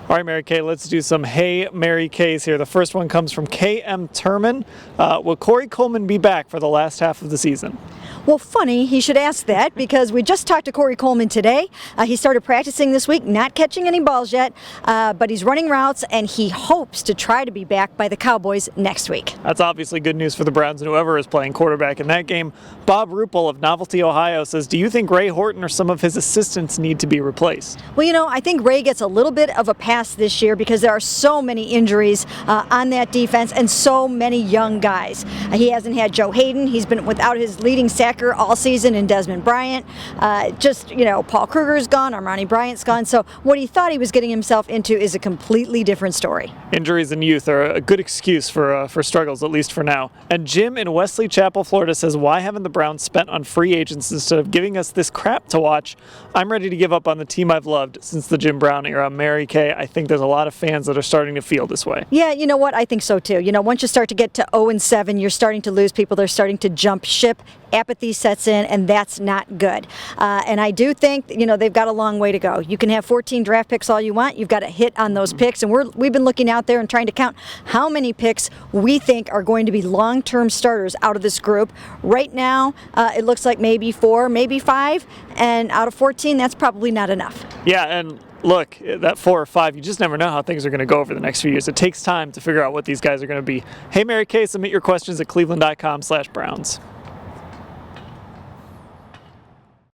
All right, Mary Kay, let's do some Hey Mary Kays here. The first one comes from KM Turman. Will Corey Coleman be back for the last half of the season? Well, funny, he should ask that because we just talked to Corey Coleman today. He started practicing this week, not catching any balls yet, but he's running routes and he hopes to try to be back by the Cowboys next week. That's obviously good news for the Browns and whoever is playing quarterback in that game. Bob Ruppel of Novelty, Ohio says, do you think Ray Horton or some of his assistants need to be replaced? Well, I think Ray gets a little bit of a pass this year because there are so many injuries on that defense and so many young guys. He hasn't had Joe Hayden. He's been without his leading sacker all season in Desmond Bryant. Paul Kruger's gone, Armani Bryant's gone. So what he thought he was getting himself into is a completely different story. Injuries in youth are a good excuse for struggles, at least for now. And Jim in Wesley Chapel, Florida says, why haven't the Browns spent on free agents instead of giving us this crap to watch? I'm ready to give up on the team I've loved since the Jim Brown era. Mary Kay, I think there's a lot of fans that are starting to feel this way. Yeah, you know what? I think so too. Once you start to get to 0-7, you're starting to lose people. They're starting to jump ship. Apathy sets in, and that's not good. And I do think, they've got a long way to go. You can have 14 draft picks all you want. You've got to hit on those picks. And we've been looking out there and trying to count how many picks we think are going to be long-term starters out of this group. Right now, it looks like maybe 4, maybe 5. And out of 14, that's probably not enough. Yeah, and look, that 4 or 5, you just never know how things are going to go over the next few years. It takes time to figure out what these guys are going to be. Hey, Mary Kay, submit your questions at cleveland.com/Browns.